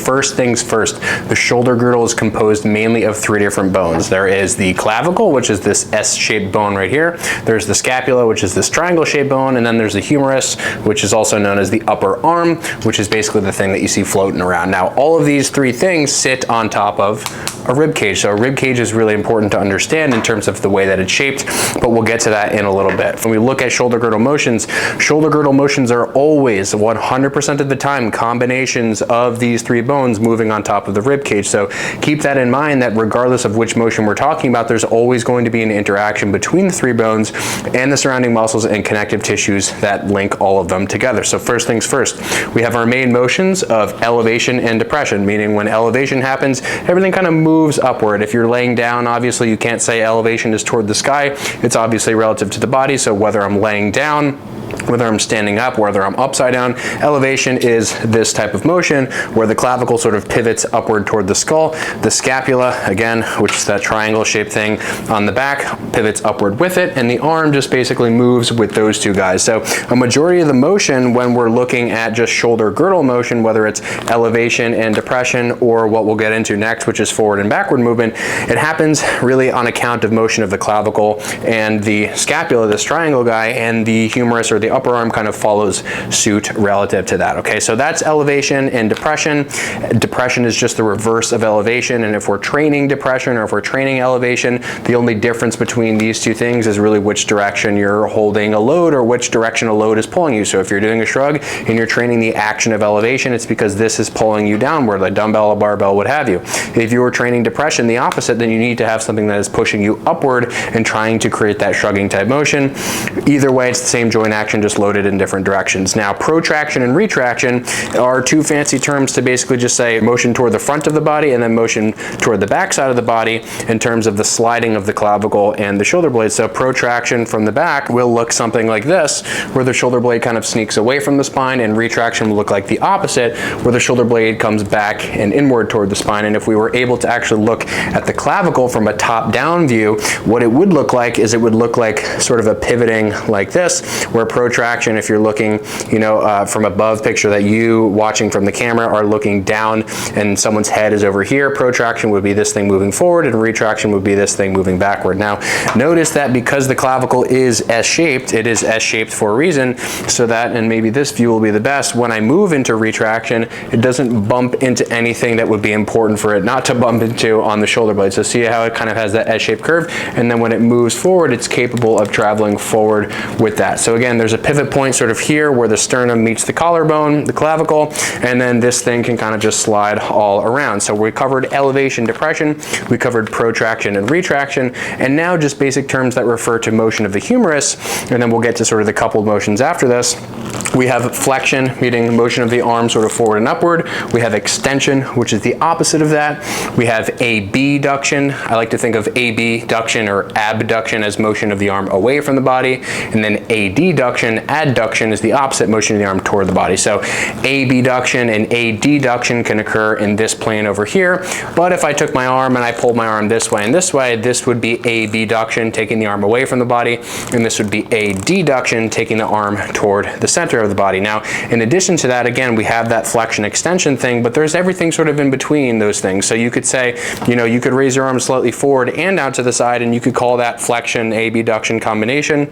first things first, the shoulder girdle is composed mainly of 3 different bones. There is the clavicle, which is this S-shaped bone right here. There's the scapula, which is this triangle-shaped bone, and then there's the humerus, which is also known as the upper arm, which is basically the thing that you see floating around. Now, all of these 3 things sit on top of a rib cage. So a rib cage is really important to understand in terms of the way that it's shaped, but we'll get to that in a little bit. When we look at shoulder girdle motions are always 100% of the time combinations of these 3 bones moving on top of the rib cage. So keep that in mind, that regardless of which motion we're talking about, there's always going to be an interaction between the 3 bones and the surrounding muscles and connective tissues that link all of them together. So first things first, we have our main motions of elevation and depression, meaning when elevation happens, everything kind of moves upward. If you're laying down, obviously you can't say elevation is toward the sky. It's obviously relative to the body. So whether I'm laying down, whether I'm standing up, whether I'm upside down, elevation is this type of motion where the clavicle sort of pivots upward toward the skull. The scapula, again, which is that triangle shaped thing on the back, pivots upward with it, and the arm just basically moves with those 2 guys. So a majority of the motion when we're looking at just shoulder girdle motion, whether it's elevation and depression or what we'll get into next, which is forward and backward movement, it happens really on account of motion of the clavicle and the scapula, this triangle guy, and the humerus or the upper arm kind of follows suit relative to that. Okay, so that's elevation and depression. Depression is just the reverse of elevation, and if we're training depression or if we're training elevation, the only difference between these 2 things is really which direction you're holding a load or which direction a load is pulling you. So if you're doing a shrug and you're training the action of elevation, it's because this is pulling you downward, a dumbbell, a barbell, what have you. If you were training depression, the opposite, then you need to have something that is pushing you upward and trying to create that shrugging type motion. Either way, it's the same joint action, just loaded in different directions. Now, protraction and retraction are 2 fancy terms to basically just say motion toward the front of the body and then motion toward the back side of the body in terms of the sliding of the clavicle and the shoulder blade. So protraction from the back will look something like this, where the shoulder blade kind of sneaks away from the spine, and retraction will look like the opposite, where the shoulder blade comes back and inward toward the spine. And if we were able to actually look at the clavicle from a top-down view, what it would look like is it would look like sort of a pivoting like this, where protraction, if you're looking, from above, picture that you watching from the camera are looking down and someone's head is over here. Protraction would be this thing moving forward, and retraction would be this thing moving backward. Now, notice that because the clavicle is S-shaped, it is S-shaped for a reason, so that, and maybe this view will be the best, when I move into retraction, it doesn't bump into anything that would be important for it not to bump into on the shoulder blade. So see how it kind of has that S-shaped curve, and then when it moves forward, it's capable of traveling forward with that. So again, there's a pivot point sort of here where the sternum meets the collarbone, the clavicle, and then this thing can kind of just slide all around. So we covered elevation, depression, we covered protraction and retraction, and now just basic terms that refer to motion of the humerus, and then we'll get to sort of the coupled motions after this. We have flexion, meaning motion of the arm sort of forward and upward. We have extension, which is the opposite of that. We have abduction. I like to think of abduction or abduction as motion of the arm away from the body, and then adduction, adduction is the opposite, motion of the arm toward the body. So abduction and adduction can occur in this plane over here, but if I took my arm and I pulled my arm this way and this way, this would be abduction, taking the arm away from the body, and this would be adduction, taking the arm toward the center of the body. Now, in addition to that, again, we have that flexion extension thing, but there's everything sort of in between those things. So you could say, you could raise your arm slightly forward and out to the side, and you could call that flexion abduction combination.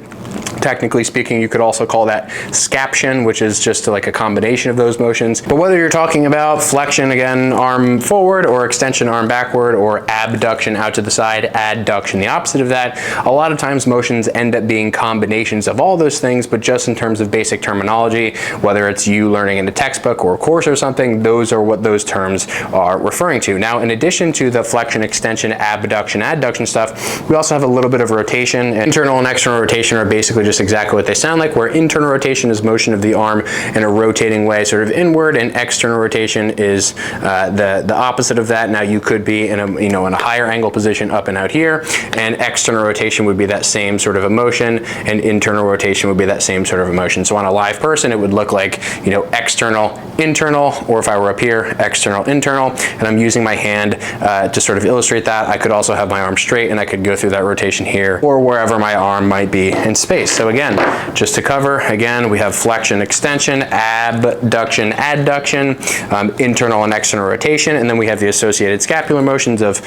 Technically speaking, you could also call that scaption, which is just like a combination of those motions. But whether you're talking about flexion, again, arm forward, or extension, arm backward, or abduction out to the side, adduction, the opposite of that, a lot of times motions end up being combinations of all those things, but just in terms of basic terminology, whether it's you learning in a textbook or a course or something, those are what those terms are referring to. Now, in addition to the flexion, extension, abduction, adduction stuff, we also have a little bit of rotation. Internal and external rotation are basically just exactly what they sound like, where internal rotation is motion of the arm in a rotating way, sort of inward, and external rotation is the opposite of that. Now, you could be in a in a higher angle position up and out here, and external rotation would be that same sort of emotion, and internal rotation would be that same sort of emotion. So on a live person, it would look like external, internal, or if I were up here, external, internal, and I'm using my hand to sort of illustrate that. I could also have my arm straight, and I could go through that rotation here or wherever my arm might be in space. space. So again, just to cover, again, we have flexion, extension, abduction, adduction, internal and external rotation, and then we have the associated scapular motions of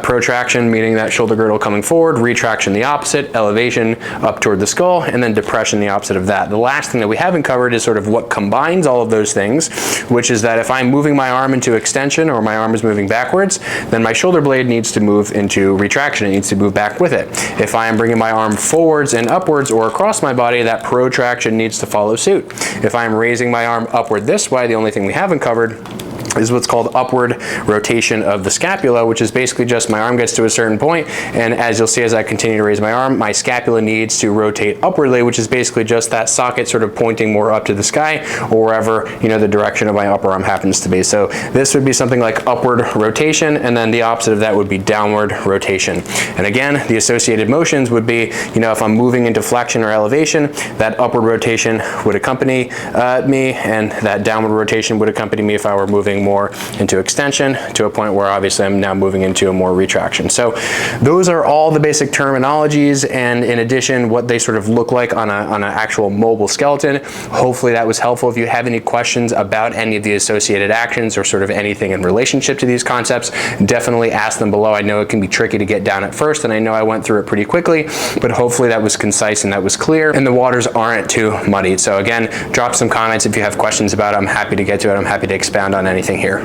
protraction, meaning that shoulder girdle coming forward, retraction the opposite, elevation up toward the skull, and then depression the opposite of that. The last thing that we haven't covered is sort of what combines all of those things, which is that if I'm moving my arm into extension or my arm is moving backwards, then my shoulder blade needs to move into retraction. It needs to move back with it. If I am bringing my arm forwards and upwards or across my body, that protraction needs to follow suit. If I'm raising my arm upward this way, the only thing we haven't covered is what's called upward rotation of the scapula, which is basically just my arm gets to a certain point, and as you'll see as I continue to raise my arm, my scapula needs to rotate upwardly, which is basically just that socket sort of pointing more up to the sky or wherever, you know, the direction of my upper arm happens to be. So this would be something like upward rotation, and then the opposite of that would be downward rotation. And again, the associated motions would be, you know, if I'm moving into flexion or elevation, that upward rotation would accompany me, and that downward rotation would accompany me if I were moving more into extension to a point where obviously I'm now moving into a more retraction. So those are all the basic terminologies, and in addition what they sort of look like on an actual mobile skeleton. Hopefully that was helpful. If you have any questions about any of the associated actions or sort of anything in relationship to these concepts, definitely ask them below. I know it can be tricky to get down at first, and I know I went through it pretty quickly, but hopefully that was concise and that was clear and the waters aren't too muddied. So again, drop some comments if you have questions about it. I'm happy to get to it. I'm happy to expound on anything here.